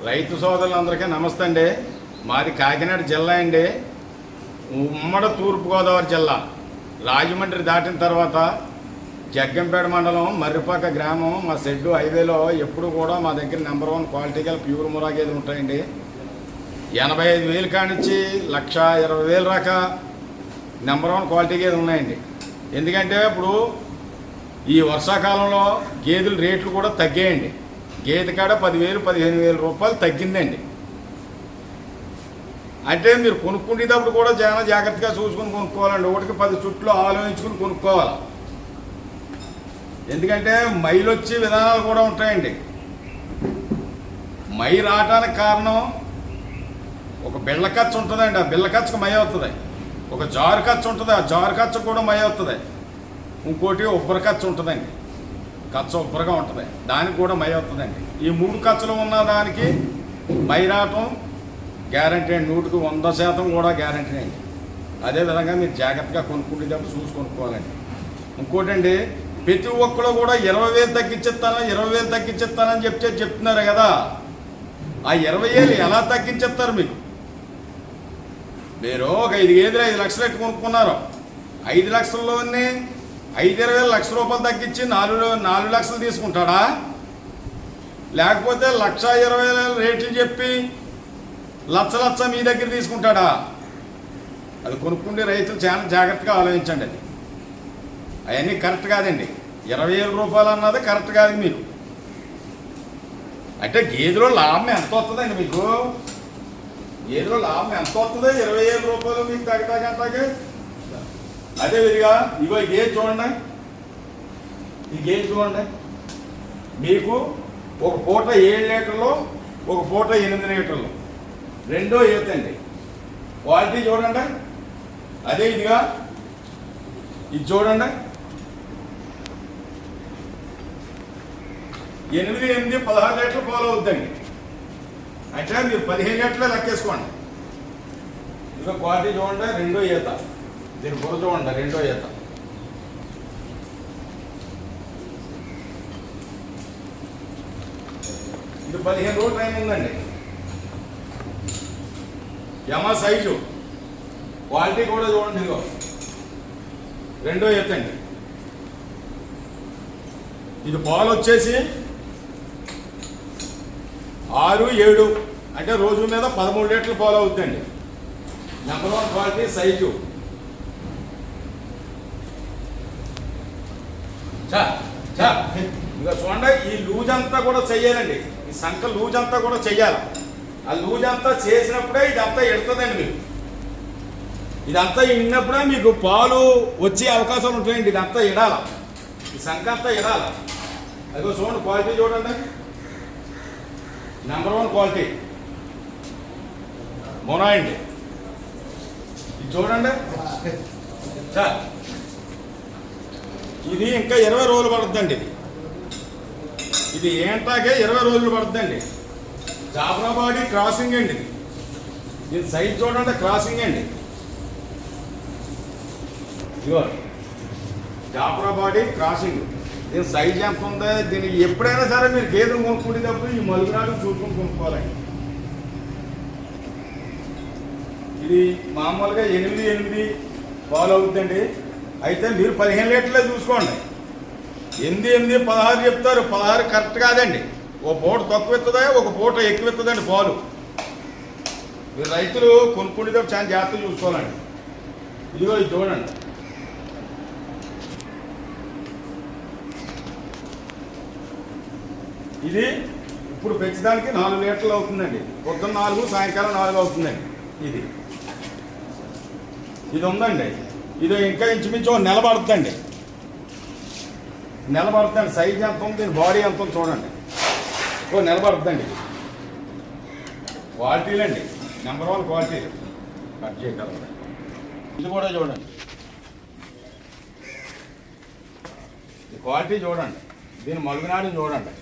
రైతు సోదరులందరికీ నమస్తే అండి. మాది కాకినాడ జిల్లా అండి. ఉమ్మడి తూర్పుగోదావరి జిల్లా. రాజమండ్రి దాటిన తర్వాత జగ్గంపేట మండలం మర్రిపాక గ్రామం. మా షెడ్డు హైవేలో ఎప్పుడు కూడా మా దగ్గర నెంబర్ 1 క్వాలిటీ గల ప్యూర్ ముర్రా గేదెలు ఉంటాయండి. 85,000 కానిచ్చి 1,20,000 దాకా నెంబర్ 1 క్వాలిటీ గేదెలు ఉన్నాయండి. ఎందుకంటే ఇప్పుడు ఈ వర్షాకాలంలో గేదెల రేట్లు కూడా తగ్గాయండి. గేదె కాడ 10,000 15,000 రూపాయలు తగ్గిందండి. అంటే మీరు కొనుక్కునేటప్పుడు కూడా చాలా జాగ్రత్తగా చూసుకుని కొనుక్కోవాలండి. ఒకటికి 10 చుట్లు ఆలోచించుకుని కొనుక్కోవాలి. ఎందుకంటే మైలు వచ్చే విధానాలు కూడా ఉంటాయండి. మై రావడానికి కారణం ఒక బిళ్ళ ఖర్చు ఉంటుందండి. ఆ బిళ్ళ ఖర్చుకు మై అవుతుంది. ఒక జారు ఖర్చు ఉంటుంది. ఆ జారు ఖర్చు కూడా మై అవుతుంది. ఇంకోటి ఉబ్బర ఖర్చు ఉంటుందండి. ఖర్చు ఉబ్బరగా ఉంటుంది, దానికి కూడా మై అవుతుందండి. ఈ 3 ఖర్చులు ఉన్న దానికి మై రావటం గ్యారంటీ అండి. 100% కూడా గ్యారంటీ అండి. అదేవిధంగా మీరు జాగ్రత్తగా కొనుక్కునేటప్పుడు చూసి కొనుక్కోవాలండి. ఇంకోటండి, ప్రతి ఒక్కరు కూడా 20,000 తగ్గించేస్తానని చెప్తున్నారు కదా. ఆ 20,000 ఎలా తగ్గించేస్తారు? మీరు ఒక 5 గేదెలు 5 లక్షలు పెట్టి కొనుక్కున్నారు. 5 లక్షల్లోనే 5-20 లక్షల రూపాయలు తగ్గించి 4 లక్షలు తీసుకుంటాడా? లేకపోతే 1,20,000 రేట్లు చెప్పి లచ్చ మీ దగ్గర తీసుకుంటాడా? అది కొనుక్కుంటే రైతులు చాలా జాగ్రత్తగా ఆలోచించండి. అది అవన్నీ కరెక్ట్ కాదండి. 20,000 రూపాయలు అన్నది కరెక్ట్ కాదు మీకు. అంటే గేదెలో లాభం ఎంత వస్తుందండి మీకు? గేదెలో లాభం ఎంత వస్తుంది? 20,000 రూపాయలు మీకు తగ్గటానికి. అదే విధిగా ఇగో ఈ గేదె చూడండి. ఈ గేదె చూడండి. మీకు ఒక పూట 7 లీటర్లు, ఒక పూట 8 లీటర్లు, రెండో ఈతండి. క్వాలిటీ చూడండి. అదే ఇదిగా ఇది చూడండి. 8, 16 లీటర్లు పాలు అవుద్దండి. అంటే మీరు 15 లీటర్లే లెక్కేసుకోండి. ఇదిగో క్వాలిటీ చూడండి. రెండో ఈత. దీని బుర్ర చూడండి. రెండో ఈత. ఇది 15 రోజులు టైం ఉందండి. యమ సైజు. క్వాలిటీ కూడా చూడండి. ఇదిగో రెండో ఈత అండి. ఇది పాలు వచ్చేసి 6, 7 అంటే రోజు మీద 13 లీటర్లు పాలు అవుతుందండి. Number 1 quality size. ఇంకా చూడండి. ఈ లూజ్ అంతా కూడా చెయ్యాలండి. ఈ సంఖ లూజ్ అంతా కూడా చెయ్యాలి. ఆ లూజ్ అంతా చేసినప్పుడే ఇదంతా ఎడుతుందండి. మీకు ఇదంతా ఇన్నప్పుడే మీకు పాలు వచ్చే అవకాశాలు ఉంటాయండి. ఇదంతా ఇడాల. ఈ సంఖ అంతా ఇడాల. అదిగో చూడండి. క్వాలిటీ చూడండి. నెంబర్ 1 క్వాలిటీ మొనా అండి. ఇది చూడండి. ఇది ఇంకా 20 రోజులు పడుతుందండి. ఇది ఏంటాకే 20 రోజులు పడుతుందండి. జాఫ్రాబాడీ క్రాసింగ్ అండి. ఇది సైజ్ చూడండి. క్రాసింగ్ అండి. ఇదిగో జాఫ్రాబాడీ క్రాసింగ్. దీని సైజ్ ఎంత ఉందో దీనికి ఎప్పుడైనా సరే మీరు గేదెలు కొనుక్కునేటప్పుడు ఈ మలుగునాడు చూసుకొని కొనుక్కోవాలండి. ఇది మామూలుగా 8 పాలు అవుతుందండి. అయితే మీరు 15 లీటర్లే చూసుకోండి. 8, 16 చెప్తారు. 16 కరెక్ట్ కాదండి. ఒక పూట తక్కువ ఎత్తుందా, ఒక పూట ఎక్కువ ఎత్తుందండి పాలు. మీరు రైతులు కొనుక్కునేటప్పుడు చాలా జాగ్రత్తగా చూసుకోవాలండి. ఇదిగో ఇది చూడండి. ఇది ఇప్పుడు పెంచడానికి 4 లీటర్లు అవుతుందండి. పొద్దున్న 4, సాయంకాలం 4 అవుతుందండి. ఇది ఉందండి. ఇది ఇంకా ఇంచుమించు నిలబడుతుందండి. సైజ్ ఎంత ఉంది, బాడీ ఎంత ఉంది చూడండి. నిలబడుతుందండి. క్వాలిటీలండి. నెంబర్ 1 క్వాలిటీలు. కట్ చేయగలరు. ఇది కూడా చూడండి. ఈ క్వాలిటీ చూడండి. దీని మలుగునాడిని చూడండి.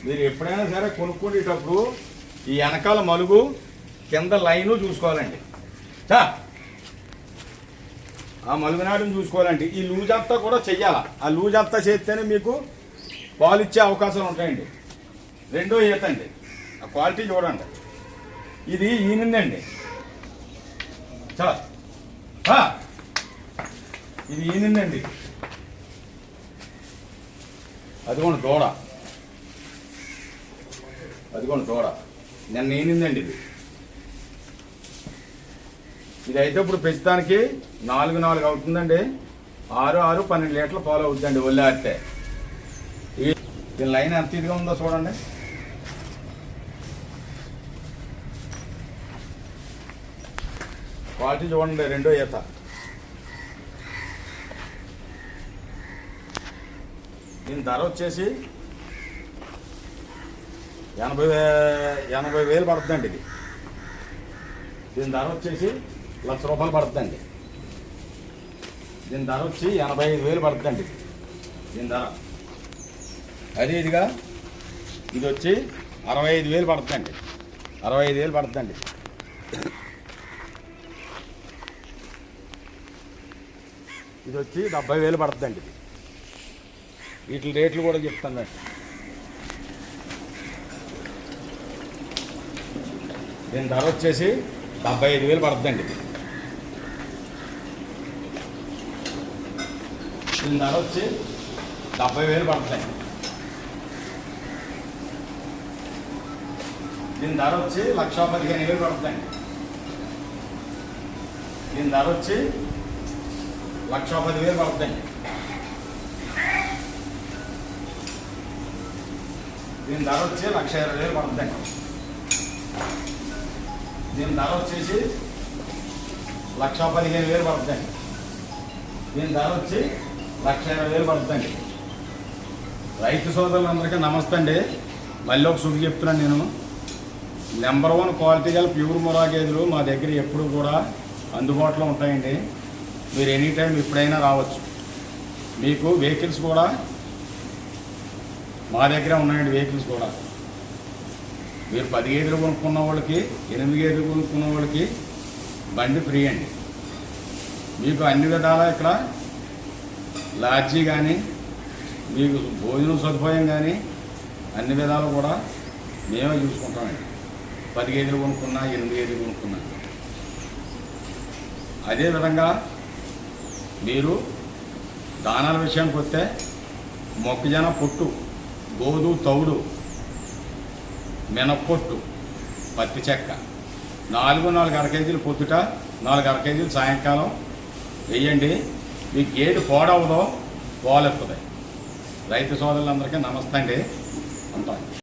మీరు ఎప్పుడైనా సరే కొనుక్కునేటప్పుడు ఈ వెనకాల మలుగు కింద లైను చూసుకోవాలండి. ఆ మలుగునాడిని చూసుకోవాలండి. ఈ లూజ్ అంతా కూడా చెయ్యాలి. ఆ లూజ్ అంతా చేస్తేనే మీకు పాలు ఇచ్చే అవకాశాలు ఉంటాయండి. రెండో ఈత అండి. ఆ క్వాలిటీ చూడండి. ఇది ఈనిందండి. చాలా ఇది ఈనిందండి. అదిగోండి దూడ, అదిగోండి దూడ నిన్న ఈనిందండి. ఇది అయితే ఇప్పుడు పెంచడానికి 4 అవుతుందండి. 6 12 లీటర్ల పాలు అవుతుందండి ఒళ్ళారితే. దీని లైన్ ఎంత ఇదిగా ఉందో చూడండి. క్వాలిటీ చూడండి. రెండో ఈత. దీని ధర వచ్చేసి 80,000 పడుతుందండి. ఇది దీని ధర వచ్చేసి ₹1,00,000 పడుతుందండి. దీని ధర వచ్చి 85,000 పడుతుందండి. దీని ధర అదే ఇదిగా ఇది వచ్చి 65,000 పడుతుందండి. 65,000 పడుతుందండి. ఇది వచ్చి 70,000 పడుతుందండి. వీటి రేట్లు కూడా చెప్తానండి. దీని ధర వచ్చేసి 75,000 పడుతుందండి. దీని ధర వచ్చి 70,000 పడుతుందండి. దీని ధర వచ్చి 1,15,000 పడుతుందండి. దీని ధర వచ్చి 1,10,000 పడుతుందండి. దీని ధర వచ్చి 1,20,000 పడుతుందండి. దీని ధర వచ్చేసి 1,15,000 పడుతుందండి. దీని ధర వచ్చి 1,20,000 పడుతుందండి. రైతు సోదరులందరికీ నమస్తే అండి. మళ్ళీ ఒక శుభ చెప్తున్నాను నేను. నెంబర్ 1 క్వాలిటీ గల ప్యూర్ ముర్రా గేదెలు మా దగ్గర ఎప్పుడు కూడా అందుబాటులో ఉంటాయండి. మీరు ఎనీ టైం ఎప్పుడైనా రావచ్చు. మీకు వెహికల్స్ కూడా మా దగ్గర ఉన్నాయండి. వెహికల్స్ కూడా మీరు 10 గేదెలు కొనుక్కున్న వాళ్ళకి, 8 గేదెలు కొనుక్కున్న వాళ్ళకి బండి ఫ్రీ అండి. మీకు అన్ని విధాలా ఇక్కడ లాడ్జీ కానీ, మీకు భోజనం సదుపాయం కానీ అన్ని విధాలు కూడా మేమే చూసుకుంటామండి. 10 గేదెలు కొనుక్కున్నా, 8 గేదెలు కొనుక్కున్నా. అదేవిధంగా మీరు దానాల విషయానికి వస్తే మొక్కజొన్న పొట్టు, గోధు తౌడు, మినప్పొట్టు, పత్తి చెక్క 4 అర కేజీలు పొద్దుట, 4 అర కేజీలు సాయంకాలం వేయండి. మీకు ఏది పోడవదో పోలెత్తుంది. రైతు సోదరులందరికీ నమస్తే అండి. ఉంటాను.